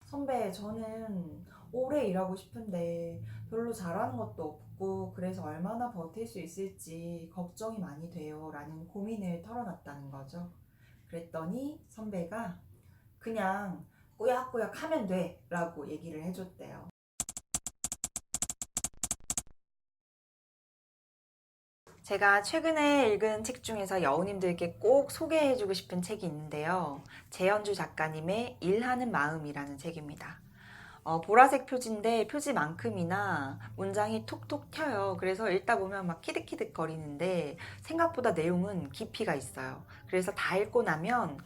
선배, 저는 오래 일하고 싶은데 별로 잘하는 것도 없고 그래서 얼마나 버틸 수 있을지 걱정이 많이 돼요. 라는 고민을 털어놨다는 거죠. 그랬더니 선배가 그냥 꾸역꾸역 하면 돼. 라고 얘기를 해줬대요. 제가 최근에 읽은 책 중에서 여우님들께 꼭 소개해주고 싶은 책이 있는데요. 재현주 작가님의 일하는 마음이라는 책입니다. 보라색 표지인데 표지만큼이나 문장이 톡톡 튀어요. 그래서 읽다 보면 막 키득키득 거리는데 생각보다 내용은 깊이가 있어요. 그래서 다 읽고 나면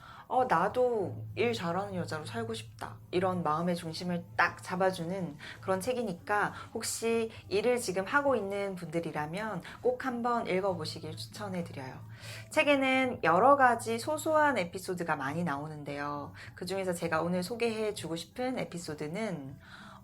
나도 일 잘하는 여자로 살고 싶다. 이런 마음의 중심을 딱 잡아주는 그런 책이니까 혹시 일을 지금 하고 있는 분들이라면 꼭 한번 읽어보시길 추천해드려요. 책에는 여러 가지 소소한 에피소드가 많이 나오는데요. 그 중에서 제가 오늘 소개해 주고 싶은 에피소드는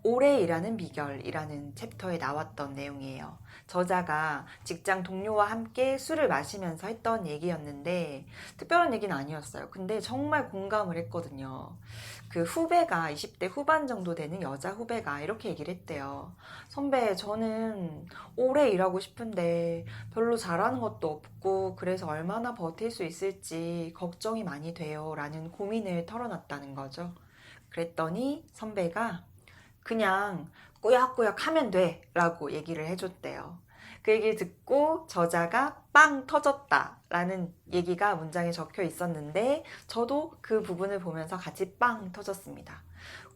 오래 일하는 비결이라는 챕터에 나왔던 내용이에요. 저자가 직장 동료와 함께 술을 마시면서 했던 얘기였는데 특별한 얘기는 아니었어요. 근데 정말 공감을 했거든요. 그 후배가 20대 후반 정도 되는 여자 후배가 이렇게 얘기를 했대요. 선배, 저는 오래 일하고 싶은데 별로 잘하는 것도 없고 그래서 얼마나 버틸 수 있을지 걱정이 많이 돼요. 라는 고민을 털어놨다는 거죠. 그랬더니 선배가 그냥 꾸역꾸역 하면 돼 라고 얘기를 해줬대요. 그 얘기를 듣고 저자가 빵 터졌다 라는 얘기가 문장에 적혀 있었는데 저도 그 부분을 보면서 같이 빵 터졌습니다.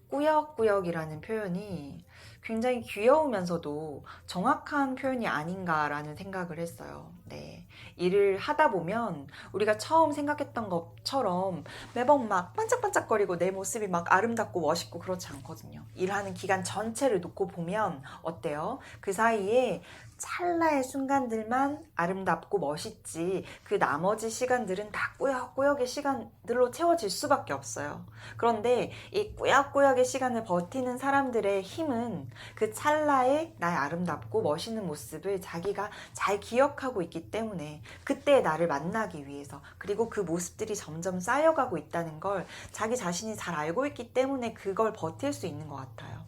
꾸역꾸역이라는 표현이 굉장히 귀여우면서도 정확한 표현이 아닌가라는 생각을 했어요. 네. 일을 하다 보면 우리가 처음 생각했던 것처럼 매번 막 반짝반짝거리고 내 모습이 막 아름답고 멋있고 그렇지 않거든요. 일하는 기간 전체를 놓고 보면 어때요? 그 사이에 찰나의 순간들만 아름답고 멋있지 그 나머지 시간들은 다 꾸역꾸역의 시간들로 채워질 수밖에 없어요. 그런데 이 꾸역꾸역의 시간을 버티는 사람들의 힘은 그 찰나의 나의 아름답고 멋있는 모습을 자기가 잘 기억하고 있기 때문에 그때 나를 만나기 위해서 그리고 그 모습들이 점점 쌓여가고 있다는 걸 자기 자신이 잘 알고 있기 때문에 그걸 버틸 수 있는 것 같아요.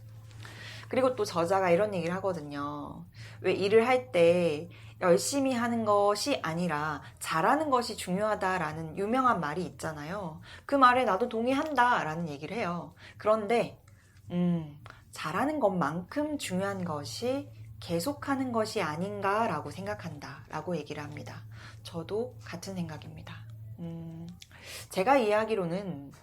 그리고 또 저자가 이런 얘기를 하거든요. 왜 일을 할 때 열심히 하는 것이 아니라 잘하는 것이 중요하다라는 유명한 말이 있잖아요. 그 말에 나도 동의한다라는 얘기를 해요. 그런데 잘하는 것만큼 중요한 것이 계속하는 것이 아닌가라고 생각한다라고 얘기를 합니다. 저도 같은 생각입니다. 제가 이해하기로는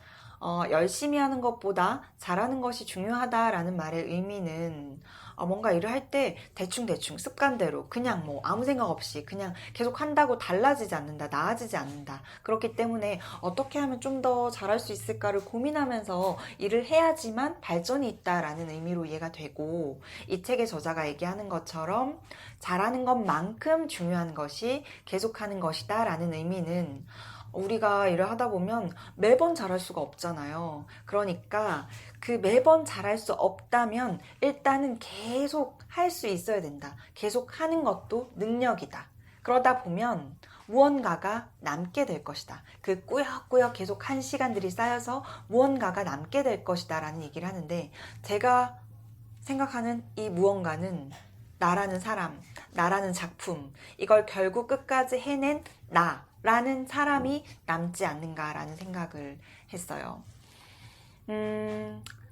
열심히 하는 것보다 잘하는 것이 중요하다라는 말의 의미는 뭔가 일을 할 때 대충대충 습관대로 그냥 뭐 아무 생각 없이 그냥 계속 한다고 달라지지 않는다, 나아지지 않는다. 그렇기 때문에 어떻게 하면 좀 더 잘할 수 있을까를 고민하면서 일을 해야지만 발전이 있다라는 의미로 이해가 되고 이 책의 저자가 얘기하는 것처럼 잘하는 것만큼 중요한 것이 계속하는 것이다라는 의미는 우리가 일을 하다 보면 매번 잘할 수가 없잖아요. 그러니까 그 매번 잘할 수 없다면 일단은 계속 할 수 있어야 된다. 계속 하는 것도 능력이다. 그러다 보면 무언가가 남게 될 것이다. 그 꾸역꾸역 계속 한 시간들이 쌓여서 무언가가 남게 될 것이다 라는 얘기를 하는데 제가 생각하는 이 무언가는 나라는 사람, 나라는 작품, 이걸 결국 끝까지 해낸 나라는 사람이 남지 않는가라는 생각을 했어요.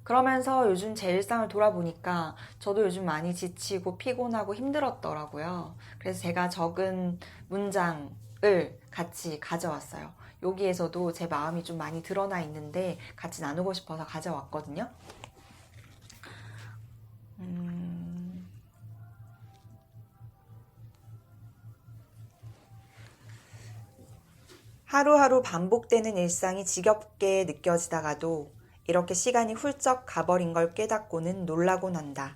그러면서 요즘 제 일상을 돌아보니까 저도 요즘 많이 지치고 피곤하고 힘들었더라고요. 그래서 제가 적은 문장을 같이 가져왔어요. 여기에서도 제 마음이 좀 많이 드러나 있는데 같이 나누고 싶어서 가져왔거든요. 하루하루 반복되는 일상이 지겹게 느껴지다가도 이렇게 시간이 훌쩍 가버린 걸 깨닫고는 놀라곤 한다.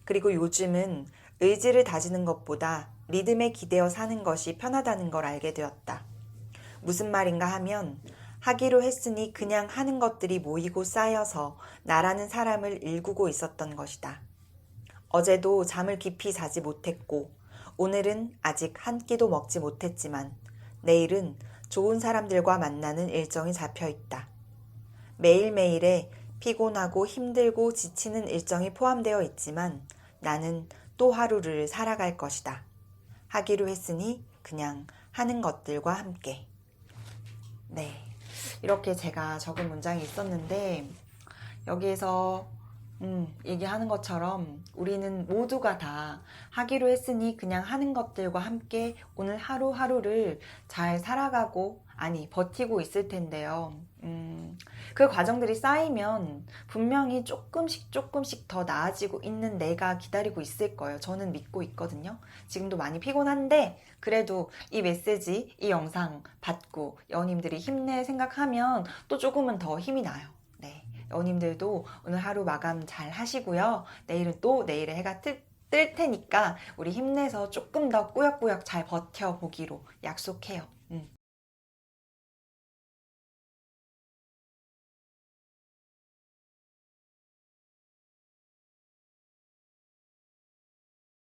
그리고 요즘은 의지를 다지는 것보다 리듬에 기대어 사는 것이 편하다는 걸 알게 되었다. 무슨 말인가 하면 하기로 했으니 그냥 하는 것들이 모이고 쌓여서 나라는 사람을 일구고 있었던 것이다. 어제도 잠을 깊이 자지 못했고 오늘은 아직 한 끼도 먹지 못했지만 내일은 좋은 사람들과 만나는 일정이 잡혀 있다. 매일매일에 피곤하고 힘들고 지치는 일정이 포함되어 있지만 나는 또 하루를 살아갈 것이다. 하기로 했으니 그냥 하는 것들과 함께. 네. 이렇게 제가 적은 문장이 있었는데, 여기에서 얘기하는 것처럼 우리는 모두가 다 하기로 했으니 그냥 하는 것들과 함께 오늘 하루하루를 잘 살아가고, 아니, 버티고 있을 텐데요. 그 과정들이 쌓이면 분명히 조금씩 더 나아지고 있는 내가 기다리고 있을 거예요. 저는 믿고 있거든요. 지금도 많이 피곤한데, 그래도 이 메시지, 이 영상 받고 여우님들이 힘내 생각하면 또 조금은 더 힘이 나요. 네. 여우님들도 오늘 하루 마감 잘 하시고요. 내일은 또 내일의 해가 뜰 테니까 우리 힘내서 조금 더 꾸역꾸역 잘 버텨보기로 약속해요.